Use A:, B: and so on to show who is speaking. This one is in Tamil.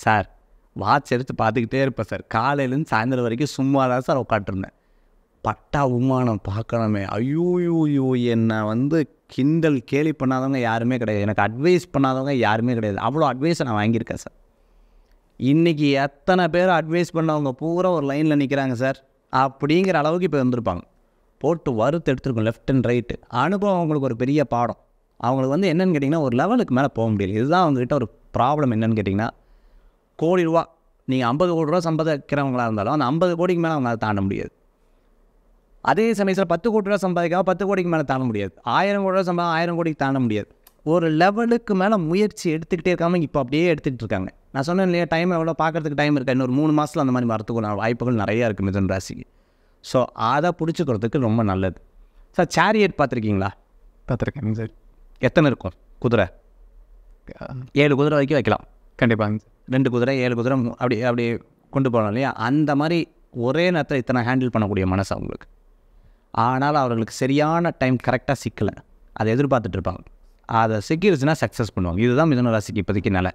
A: சார் வாட்ச் எடுத்து பார்த்துக்கிட்டே இருப்பேன் சார். காலையிலேருந்து சாயந்தரம் வரைக்கும் சும்மா தான் சார் உட்காந்துருந்தேன். பட்டா உமானம் பார்க்கணுமே, ஐயோயோயோ என்னை வந்து கிண்டல் கேலி பண்ணாதவங்க யாருமே கிடையாது, எனக்கு அட்வைஸ் பண்ணாதவங்க யாருமே கிடையாது. அவ்வளோ அட்வைஸை நான் வாங்கியிருக்கேன் சார். இன்றைக்கி எத்தனை பேர் அட்வைஸ் பண்ணவங்க பூரா ஒரு லைனில் நிற்கிறாங்க சார் அப்படிங்கிற அளவுக்கு இப்போ வந்திருப்பாங்க. போட்டு வறுத்து எடுத்துருக்கோம் லெஃப்ட் அண்ட் ரைட்டு. அனுபவம் அவங்களுக்கு ஒரு பெரிய பாடம். அவங்களுக்கு வந்து என்னென்னு கேட்டிங்கன்னா ஒரு லெவலுக்கு மேலே போக முடியல. இதுதான் அவங்ககிட்ட ஒரு ப்ராப்ளம். என்னென்னு கேட்டிங்கன்னா கோடி ரூபா நீங்கள் 50 கோடி ரூபா சம்பாதிக்கிறவங்களாக இருந்தாலும் அந்த 50 கோடிக்கு மேலே அவங்களால தாண்ட முடியாது. அதே சமயத்தில் 10 கோடி ரூபா சம்பாதிக்காம 10 கோடிக்கு மேலே தாண்ட முடியாது. 1000 கோடி ரூபா 1000 கோடிக்கு தாண்ட முடியாது. ஒரு லெவலுக்கு மேலே முயற்சி எடுத்துக்கிட்டே இருக்காமல் இப்போ அப்படியே எடுத்துகிட்டு இருக்காங்க. நான் சொன்னேன் இல்லையா, டைம் எவ்வளோ பார்க்குறதுக்கு டைம் இருக்கா, இன்னொரு 3 மாதத்தில் அந்த மாதிரி வரத்துக்கு வாய்ப்புகள் நிறையா இருக்குது மிதுன ராசிக்கு. ஸோ அதை பிடிச்சிக்கிறதுக்கு ரொம்ப நல்லது சார். சேரியட் பார்த்துருக்கீங்களா?
B: பார்த்துருக்கேங்க சார்.
A: எத்தனை இருக்கும் குதிரை? 7 குதிரை வரைக்கும் வைக்கலாம்
B: கண்டிப்பாங்க சார்.
A: 2 குதிரை 7 குதிரை அப்படி அப்படி கொண்டு போகலாம் இல்லையா? அந்த மாதிரி ஒரே நேரத்தில் இத்தனை ஹேண்டில் பண்ணக்கூடிய மனசு அவங்களுக்கு. ஆனால் அவர்களுக்கு சரியான டைம் கரெக்டாக சிக்கலை, அதை எதிர்பார்த்துட்டு இருப்பாங்க. அதை சிக்கிருச்சுன்னா சக்ஸஸ் பண்ணுவாங்க. இதுதான் மிதுன ராசிக்கு இப்போதைக்கு நிலை.